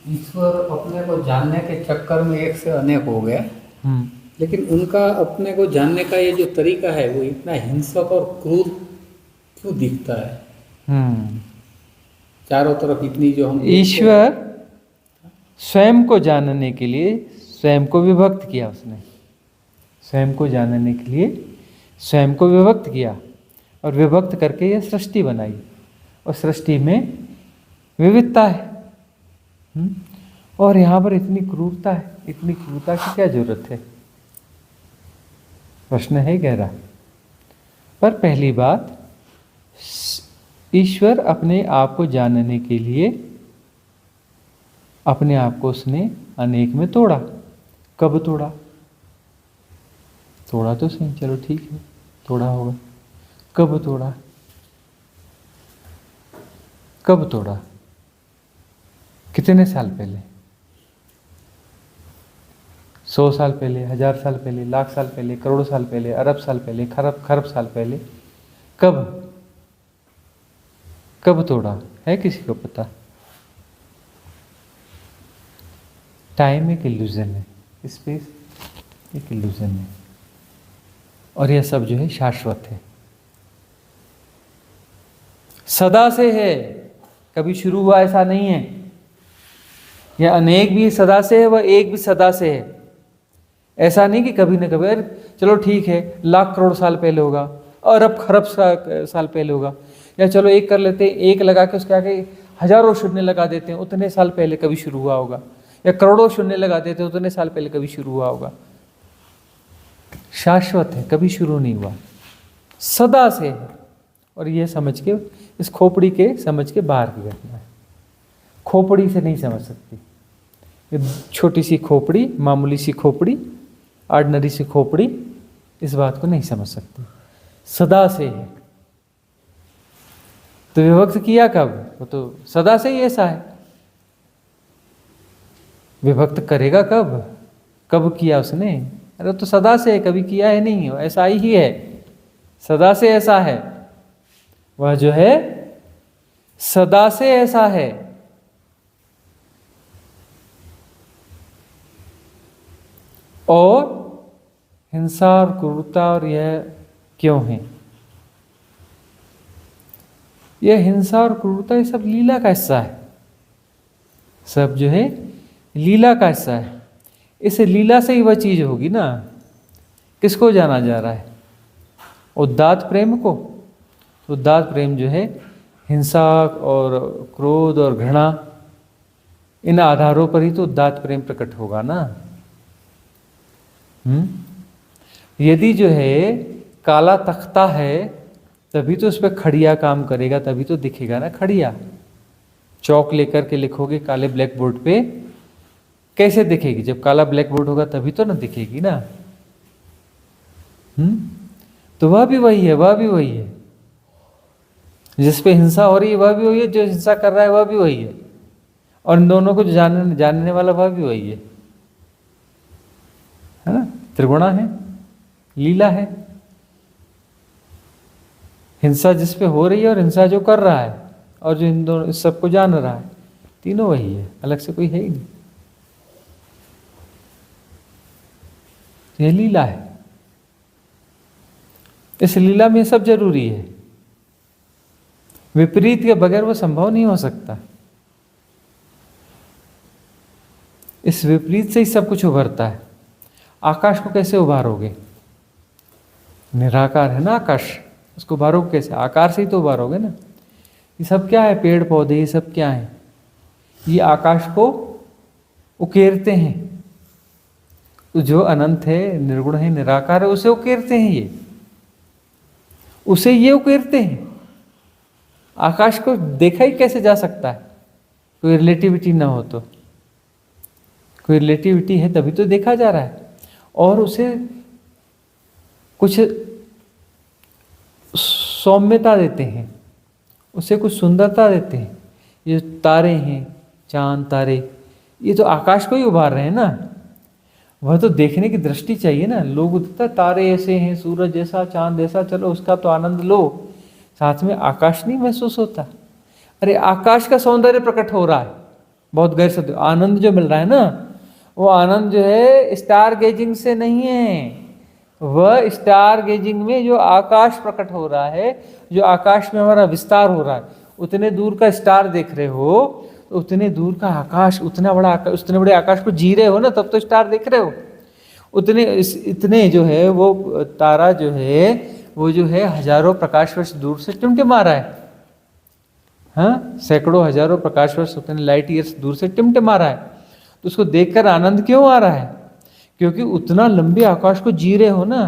ईश्वर अपने को जानने के चक्कर में एक से अनेक हो गए, लेकिन उनका अपने को जानने का ये जो तरीका है वो इतना हिंसक और क्रूर क्यों दिखता है? चारों तरफ इतनी जो हम ईश्वर स्वयं को जानने के लिए स्वयं को विभक्त किया। उसने स्वयं को जानने के लिए स्वयं को विभक्त किया और विभक्त करके यह सृष्टि बनाई, और सृष्टि में विविधता है। और यहाँ पर इतनी क्रूरता है, इतनी क्रूरता की क्या जरूरत है? प्रश्न है गहरा। पर पहली बात, ईश्वर अपने आप को जानने के लिए अपने आप को उसने अनेक में तोड़ा। कब तोड़ा? तोड़ा तो सही, चलो ठीक है, तोड़ा होगा। कब तोड़ा? कब तोड़ा? कितने साल पहले? 100 साल पहले, 1000 साल पहले, लाख साल पहले, करोड़ साल पहले, अरब साल पहले, खरब साल पहले? कब? कब तोड़ा है किसी को पता? टाइम एक इल्यूजन है, स्पेस एक इल्यूजन है, और यह सब जो है शाश्वत है, सदा से है, कभी शुरू हुआ ऐसा नहीं है। यह अनेक भी सदा से है, वह एक भी सदा से है। ऐसा नहीं कि कभी न कभी, अरे चलो ठीक है, लाख करोड़ साल पहले होगा, अरब खरब साल पहले होगा, या चलो एक कर लेते हैं, एक लगा के उसके आगे हजारों शून्य लगा देते हैं, उतने साल पहले कभी शुरू हुआ होगा, या करोड़ों शून्य लगा देते हैं, उतने साल पहले कभी शुरू हुआ होगा। शाश्वत है, कभी शुरू नहीं हुआ, सदा से है। और ये समझ के, इस खोपड़ी के समझ के बाहर की घटना है, खोपड़ी से नहीं समझ सकती। ये छोटी सी खोपड़ी, मामूली सी खोपड़ी, ऑर्डिनरी सी खोपड़ी इस बात को नहीं समझ सकती, सदा से है। तो विभक्त किया कब? वो तो सदा से ही ऐसा है। विभक्त करेगा कब? कब किया उसने? अरे तो सदा से है, कभी किया है नहीं, ऐसा ही है, सदा से ऐसा है। वह जो है सदा से ऐसा है। और हिंसा और क्रूरता और यह क्यों है? यह हिंसा और क्रूरता ये सब लीला का हिस्सा है, सब जो है लीला का हिस्सा है। इस लीला से ही वह चीज होगी ना। किसको जाना जा रहा है? उदात्त प्रेम को। उदात्त प्रेम जो है हिंसा और क्रोध और घृणा, इन आधारों पर ही तो उदात्त प्रेम प्रकट होगा ना। यदि जो है काला तख्ता है तभी तो उस पर खड़िया काम करेगा, तभी तो दिखेगा ना खड़िया। चौक लेकर के लिखोगे काले ब्लैक बोर्ड पे, कैसे दिखेगी? जब काला ब्लैक बोर्ड होगा तभी तो ना दिखेगी ना। तो वह भी वही है, वह भी वही है। जिस पे हिंसा हो रही है वह भी वही है, जो हिंसा कर रहा है वह भी वही है, और इन दोनों को जानने वाला वह भी वही है ना। त्रिगुणा है, लीला है। हिंसा जिस पे हो रही है और हिंसा जो कर रहा है और जो इन दोनों इस सबको जान रहा है, तीनों वही है, अलग से कोई है ही नहीं। यह लीला है। इस लीला में सब जरूरी है। विपरीत के बगैर वो संभव नहीं हो सकता। इस विपरीत से ही सब कुछ उभरता है। आकाश को कैसे उभारोगे? निराकार है ना आकाश, उसको उभारोगे कैसे? आकार से ही तो उभारोगे ना। ये सब क्या है? पेड़ पौधे, ये सब क्या है? ये आकाश को उकेरते हैं। तो जो अनंत है, निर्गुण है, निराकार है, उसे उकेरते हैं। ये उसे ये उकेरते हैं। आकाश को देखा ही कैसे जा सकता है? कोई रिलेटिविटी ना हो तो। कोई रिलेटिविटी है तभी तो देखा जा रहा है। और उसे कुछ सौम्यता देते हैं, उसे कुछ सुंदरता देते हैं। ये तारे हैं, चांद तारे, ये तो आकाश को ही उभार रहे हैं ना। वह तो देखने की दृष्टि चाहिए ना। लोग उठता तारे ऐसे हैं, सूरज जैसा, चांद ऐसा, चलो उसका तो आनंद लो, साथ में आकाश नहीं महसूस होता? अरे आकाश का सौंदर्य प्रकट हो रहा है, बहुत गहरे शब्द, आनंद जो मिल रहा है ना, वो आनंद जो है स्टार गेजिंग से नहीं है। वह स्टार गेजिंग में जो आकाश प्रकट हो रहा है, जो आकाश में हमारा विस्तार हो रहा है, उतने दूर का स्टार देख रहे हो तो उतने दूर का आकाश, उतना बड़ा आकाश, उतने बड़े आकाश को जी रहे हो ना, तब तो स्टार देख रहे हो। इतने जो है वो तारा जो है वो जो है हजारों प्रकाश वर्ष दूर से टिमटिमा रहा है। हाँ, सैकड़ों हजारों प्रकाश वर्ष, उतने लाइट ईयर्स दूर से टिमटिमा रहा है। तो उसको देखकर आनंद क्यों आ रहा है? क्योंकि उतना लंबे आकाश को जी रहे हो ना,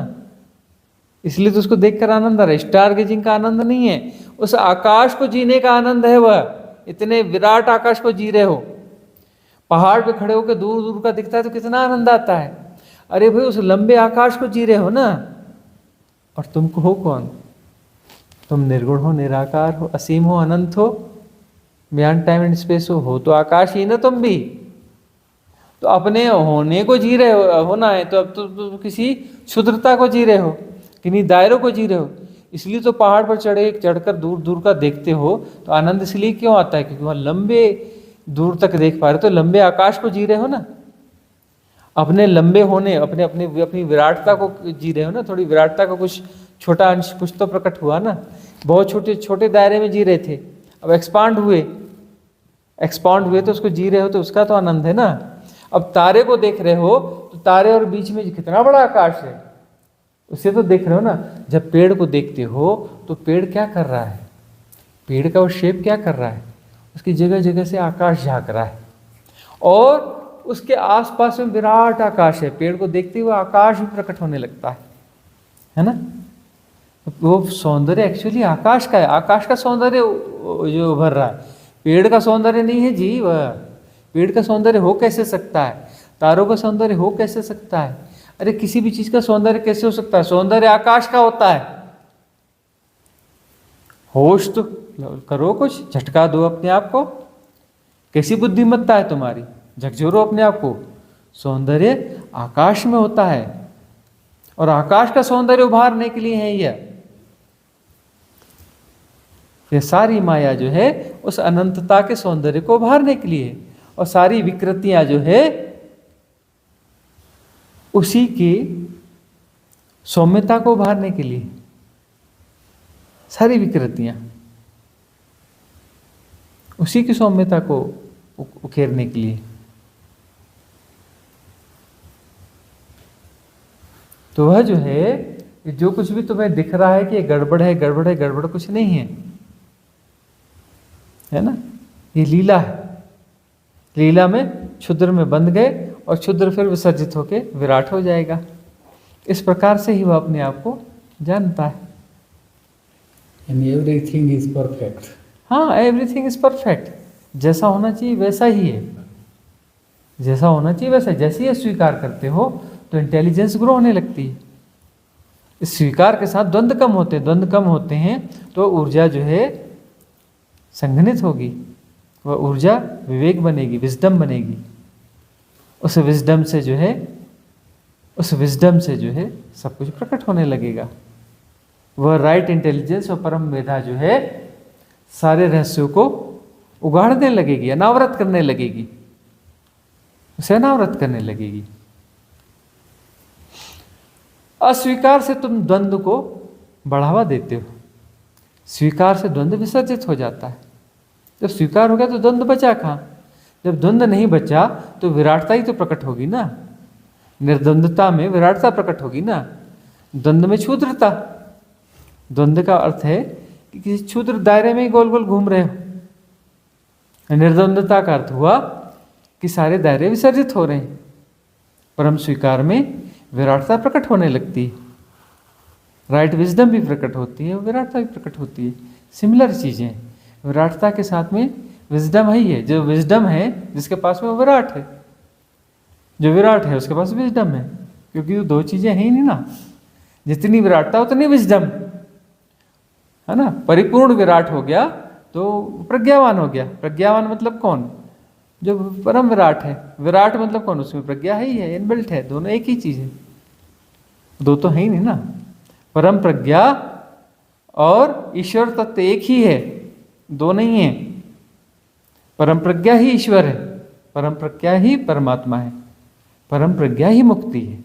इसलिए तो उसको देखकर आनंद आ रहा है। स्टार गेजिंग का आनंद नहीं है, उस आकाश को जीने का आनंद है। वह इतने विराट आकाश को जी रहे हो। पहाड़ पे खड़े होकर दूर दूर का दिखता है तो कितना आनंद आता है। अरे भाई, उस लंबे आकाश को जी रहे हो ना। और तुमको हो कौन? तुम निर्गुण हो, निराकार हो, असीम हो, अनंत हो, बियॉन्ड टाइम एंड स्पेस हो तो आकाश ही ना तुम भी। तो अपने होने को जी रहे हो, होना है तो अब तो किसी क्षुद्रता को जी रहे हो, किन्हीं दायरों को जी रहे हो। इसलिए तो पहाड़ पर चढ़कर दूर दूर का देखते हो तो आनंद इसलिए क्यों आता है? क्योंकि वहाँ लंबे दूर तक देख पा रहे, तो लंबे आकाश को जी रहे हो ना। अपने लंबे होने, अपनी विराटता को जी रहे हो ना। थोड़ी विराटता का कुछ छोटा अंश कुछ तो प्रकट हुआ ना। बहुत छोटे छोटे दायरे में जी रहे थे, अब एक्सपांड हुए तो उसको जी रहे हो, तो उसका तो आनंद है ना। अब तारे को देख रहे हो तो तारे और बीच में कितना बड़ा आकाश है, उसे तो देख रहे हो ना। जब पेड़ को देखते हो तो पेड़ क्या कर रहा है? पेड़ का वो शेप क्या कर रहा है? उसकी जगह जगह से आकाश झांक रहा है और उसके आसपास में विराट आकाश है। पेड़ को देखते हुए आकाश भी प्रकट होने लगता है ना। वो सौंदर्य एक्चुअली आकाश का है। आकाश का सौंदर्य जो उभर रहा है, पेड़ का सौंदर्य नहीं है जी। वह पेड़ का सौंदर्य हो कैसे सकता है? तारों का सौंदर्य हो कैसे सकता है? अरे किसी भी चीज का सौंदर्य कैसे हो सकता है? सौंदर्य आकाश का होता है। होश तो करो, कुछ झटका दो अपने आप को। कैसी बुद्धिमत्ता है तुम्हारी? झकझोरो अपने आप को। सौंदर्य आकाश में होता है और आकाश का सौंदर्य उभारने के लिए है यह सारी माया जो है उस अनंतता के सौंदर्य को उभारने के लिए, और सारी विकृतियां जो है उसी की सौम्यता को उभारने के लिए। सारी विकृतियां उसी की सौम्यता को उकेरने के लिए। तो वह जो है, जो कुछ भी तुम्हें दिख रहा है कि गड़बड़ है, गड़बड़ है, गड़बड़ कुछ नहीं है ना। ये लीला है। लीला में क्षुद्र में बंध गए और क्षुद्र फिर विसर्जित होके विराट हो जाएगा। इस प्रकार से ही वह अपने आप को जानता है। And everything is perfect. हाँ, एवरीथिंग इज परफेक्ट। जैसा होना चाहिए वैसा ही है। जैसा होना चाहिए वैसा। जैसे ही स्वीकार करते हो तो इंटेलिजेंस ग्रो होने लगती है। इस स्वीकार के साथ द्वंद्व कम होते हैं तो ऊर्जा जो है संघनित होगी। वह ऊर्जा विवेक बनेगी, विजडम बनेगी। उस विजडम से जो है सब कुछ प्रकट होने लगेगा। वह राइट इंटेलिजेंस और परम मेधा जो है सारे रहस्यों को उगाड़ने लगेगी, अनावरत करने लगेगी, उसे अनावरत करने लगेगी। अस्वीकार से तुम द्वंद्व को बढ़ावा देते हो। स्वीकार से द्वंद्व विसर्जित हो जाता है। जब स्वीकार हो गया तो द्वंद्व बचा कहाँ? जब द्वंद्व नहीं बचा तो विराटता ही तो प्रकट होगी ना। निर्द्वंद्वता में विराटता प्रकट होगी ना। द्वंद्व में क्षुद्रता। द्वंद्व का अर्थ है कि किसी क्षुद्र दायरे में ही गोल गोल घूम रहे हो। निर्द्वंद्वता का अर्थ हुआ कि सारे दायरे विसर्जित हो रहे हैं। परम स्वीकार में विराटता प्रकट होने लगती है। राइट विजडम भी प्रकट होती है, विराटता भी प्रकट होती है। सिमिलर चीजें। विराटता के साथ में विजडम ही है। जो विजडम है जिसके पास में वो विराट है, जो विराट है उसके पास विजडम है, क्योंकि वो दो चीजें हैं ही नहीं ना। जितनी विराटता उतनी विजडम, है ना। परिपूर्ण विराट हो गया तो प्रज्ञावान हो गया। प्रज्ञावान मतलब कौन? जो परम विराट है। विराट मतलब कौन? उसमें प्रज्ञा है ही है, इनबिल्ट है। दोनों एक ही चीज है, दो तो है ही नहीं ना। परम प्रज्ञा और ईश्वर तत्व एक ही है, दो नहीं है। परम प्रज्ञा ही ईश्वर है। परम प्रज्ञा ही परमात्मा है, परम प्रज्ञा ही मुक्ति है।